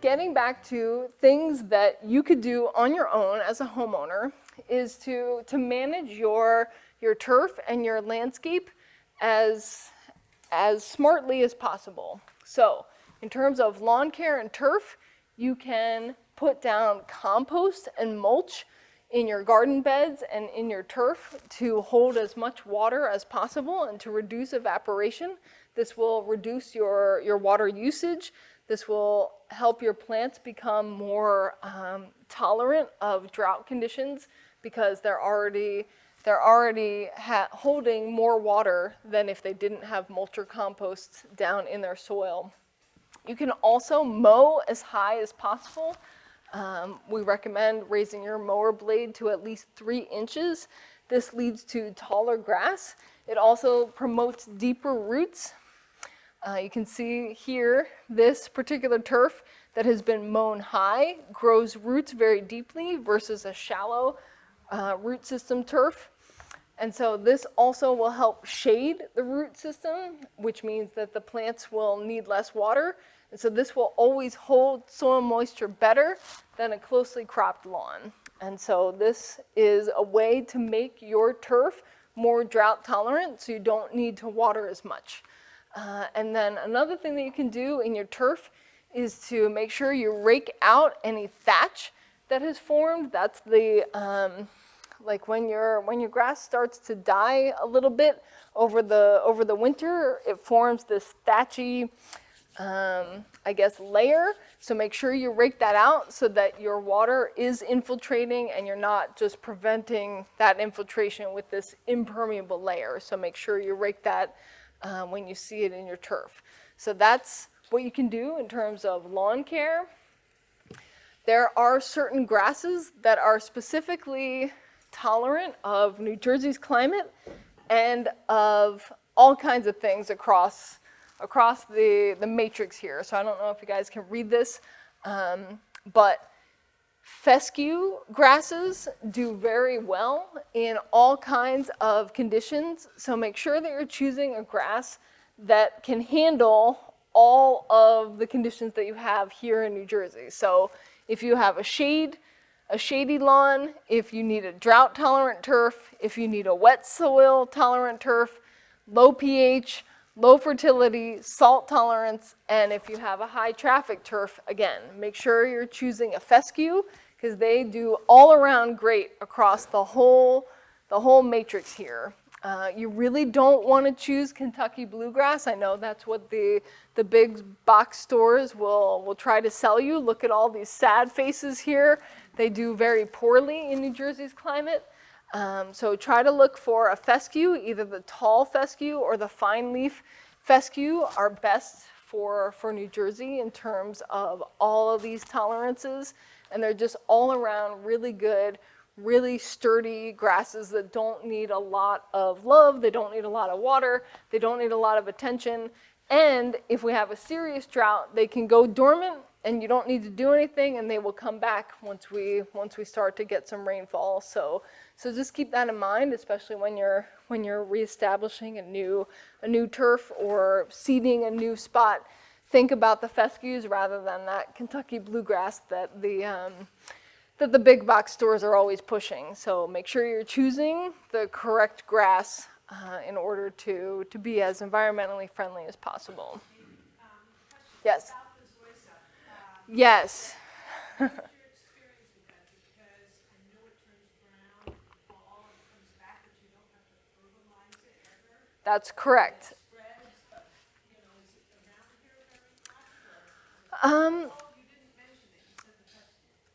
getting back to things that you could do on your own as a homeowner is to manage your turf and your landscape as smartly as possible. So in terms of lawn care and turf, you can put down compost and mulch in your garden beds and in your turf to hold as much water as possible and to reduce evaporation. This will reduce your water usage. This will help your plants become more tolerant of drought conditions because they're already holding more water than if they didn't have mulch or compost down in their soil. You can also mow as high as possible. We recommend raising your mower blade to at least 3 inches. This leads to taller grass. It also promotes deeper roots. You can see here, this particular turf that has been mown high grows roots very deeply versus a shallow root system turf. And so this also will help shade the root system, which means that the plants will need less water. And so this will always hold soil moisture better than a closely cropped lawn. And so this is a way to make your turf more drought tolerant so you don't need to water as much. And then another thing that you can do in your turf is to make sure you rake out any thatch that has formed. That's the like when your grass starts to die a little bit over the winter, it forms this thatchy I guess layer. So make sure you rake that out so that your water is infiltrating and you're not just preventing that infiltration with this impermeable layer. So make sure you rake that when you see it in your turf. So that's what you can do in terms of lawn care. There are certain grasses that are specifically tolerant of New Jersey's climate and of all kinds of things across the matrix here. So I don't know if you guys can read this, but fescue grasses do very well in all kinds of conditions. So make sure that you're choosing a grass that can handle all of the conditions that you have here in New Jersey. So if you have a shady lawn, if you need a drought tolerant turf, if you need a wet soil tolerant turf, low pH, low fertility, salt tolerance, and if you have a high traffic turf, again, make sure you're choosing a fescue because they do all around great across the whole matrix here. You really don't want to choose Kentucky bluegrass. I know that's what the big box stores will try to sell you. Look at all these sad faces here. They do very poorly in New Jersey's climate. So try to look for a fescue. Either the tall fescue or the fine leaf fescue are best for New Jersey in terms of all of these tolerances. And they're just all around really good, really sturdy grasses that don't need a lot of love, they don't need a lot of water, they don't need a lot of attention. And if we have a serious drought, they can go dormant and you don't need to do anything and they will come back once we start to get some rainfall. So just keep that in mind, especially when you're reestablishing a new turf or seeding a new spot. Think about the fescues rather than that Kentucky bluegrass that the big box stores are always pushing. So make sure you're choosing the correct grass in order to be as environmentally friendly as possible. Yes. Yes. That's correct.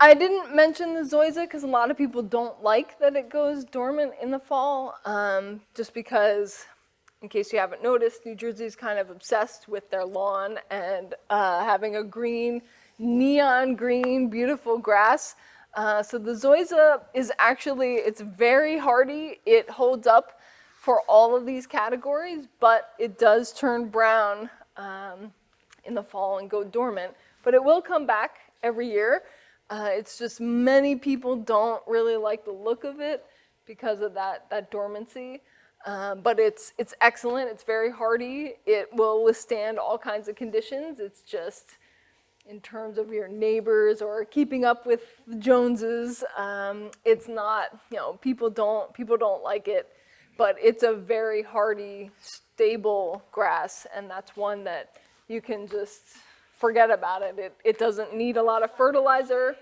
I didn't mention the zoysia because a lot of people don't like that it goes dormant in the fall, just because, in case you haven't noticed, New Jersey's kind of obsessed with their lawn and having a green, neon green, beautiful grass. So the zoysia is actually, it's very hardy. It holds up for all of these categories, but it does turn brown in the fall and go dormant. But it will come back every year. It's just many people don't really like the look of it because of that dormancy. But it's excellent. It's very hardy. It will withstand all kinds of conditions. It's just, in terms of your neighbors or keeping up with the Joneses. It's not, people don't like it, but it's a very hardy, stable grass, and that's one that you can just forget about it. It doesn't need a lot of fertilizer.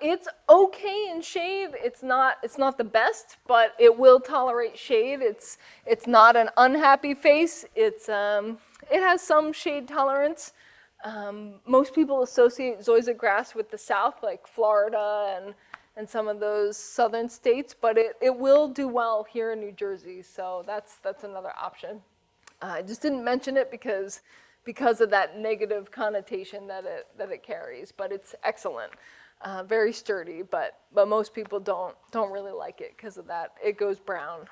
It's okay in shade. It's not the best, but it will tolerate shade. It's not an unhappy face. It has some shade tolerance. Most people associate zoysia grass with the South, like Florida and some of those southern states, but it will do well here in New Jersey. So that's another option. I just didn't mention it because of that negative connotation that it carries, but it's excellent. Very sturdy, but most people don't really like it because of that. It goes brown.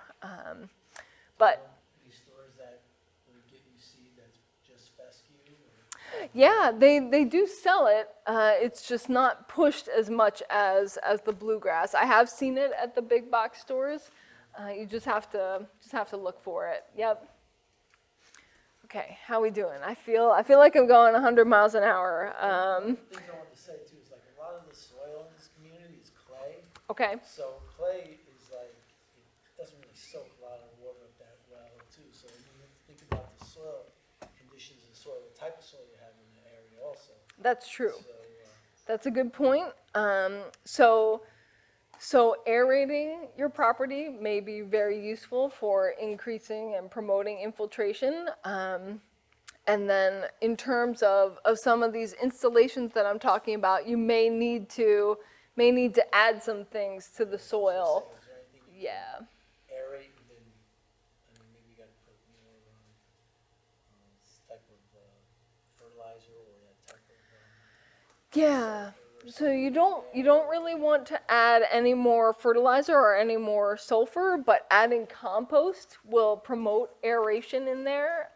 But any stores that would get you seed that's just fescue? yeah, they do sell it. It's just not pushed as much as the bluegrass. I have seen it at the big box stores. You just have to look for it. Yep. Okay, how we doing? I feel like I'm going 100 miles an hour. One thing I want to say too is like a lot of the soil in this community is clay. Okay. So clay is like, it doesn't really soak a lot of water up that well too. So you have to think about the soil conditions of the soil, the type of soil you have in the area also. That's true. So, That's a good point. So aerating your property may be very useful for increasing and promoting infiltration. And then in terms of some of these installations that I'm talking about, you may need to add some things to the soil. is there anything you Yeah. aerate and then, maybe you gotta put more, type of, fertilizer or that type of, Yeah. So you don't really want to add any more fertilizer or any more sulfur, but adding compost will promote aeration in there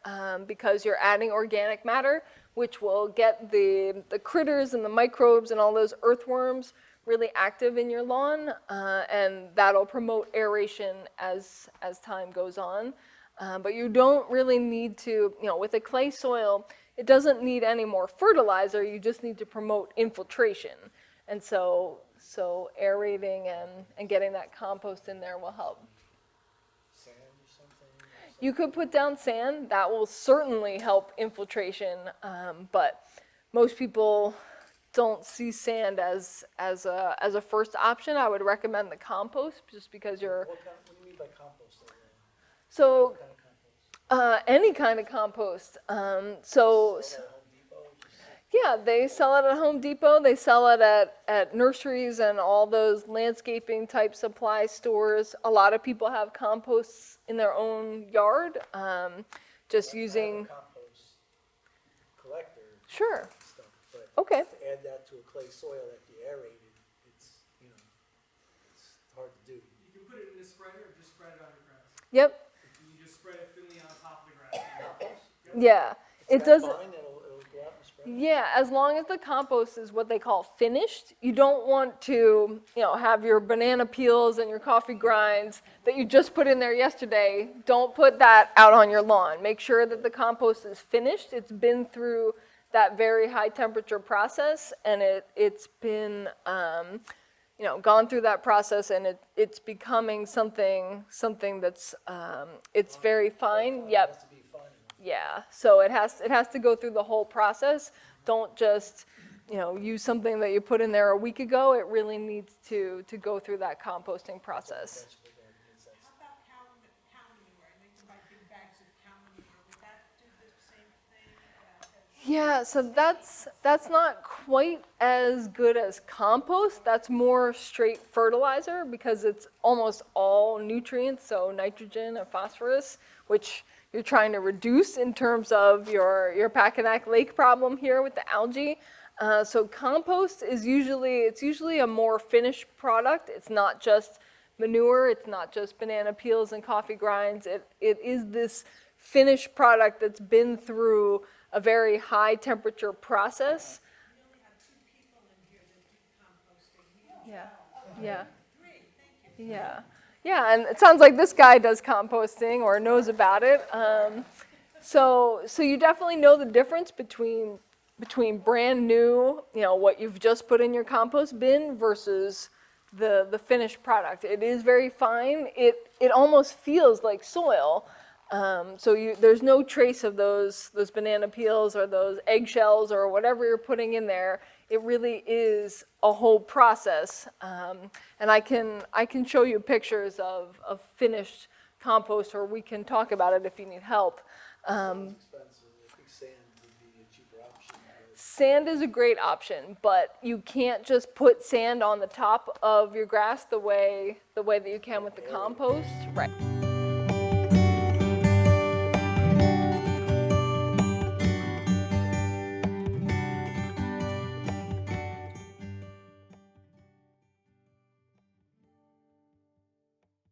because you're adding organic matter, which will get the critters and the microbes and all those earthworms really active in your lawn, and that'll promote aeration as time goes on. But you don't really need to, with a clay soil, it doesn't need any more fertilizer, you just need to promote infiltration. And so aerating and getting that compost in there will help. sand or something? You could put down sand, that will certainly help infiltration, but most people don't see sand as a first option. I would recommend the compost just because What do you mean by compost? so What kind of compost? any kind of compost. Sell that at Home Depot? Yeah, they sell it at Home Depot. They sell it at nurseries and all those landscaping type supply stores. A lot of people have composts in their own yard, just I have using. a compost collector. Sure. Stuff, but Okay. to add that to a clay soil after you aerate it, it's hard to do. You can put it in a spreader or just spread it on your grass. Yep. You just spread it thinly on top of the grass. Yeah. Is It that doesn't. fine? It'll go out and spread? Yeah, as long as the compost is what they call finished, you don't want to, have your banana peels and your coffee grinds that you just put in there yesterday. Don't put that out on your lawn. Make sure that the compost is finished. It's been through that very high temperature process, and it's been, gone through that process, and it's becoming something that's, it's very fine. It Yep. has to be fine enough. Yeah, so it has to go through the whole process. Don't just, use something that you put in there a week ago. It really needs to go through that composting process. Vegetable garden is that- How about cow manure? I know you buy big bags of cow manure. Would that do the same thing? Yeah, so that's not quite as good as compost. That's more straight fertilizer because it's almost all nutrients, so nitrogen and phosphorus, which you're trying to reduce in terms of your Packanack Lake problem here with the algae. So compost is usually a more finished product. It's not just manure. It's not just banana peels and coffee grinds. It is this finished product that's been through a very high temperature process. We only have 2 people in here that do composting. Yeah. Great, thank you. Yeah, and it sounds like this guy does composting or knows about it. So you definitely know the difference between brand new, what you've just put in your compost bin versus the finished product. It is very fine. It almost feels like soil. So there's no trace of those banana peels or those eggshells or whatever you're putting in there. It really is a whole process. And I can show you pictures of finished compost, or we can talk about it if you need help. Sounds expensive. I think sand would be a cheaper option. But Sand is a great option, but you can't just put sand on the top of your grass the way that you can with the compost. Right.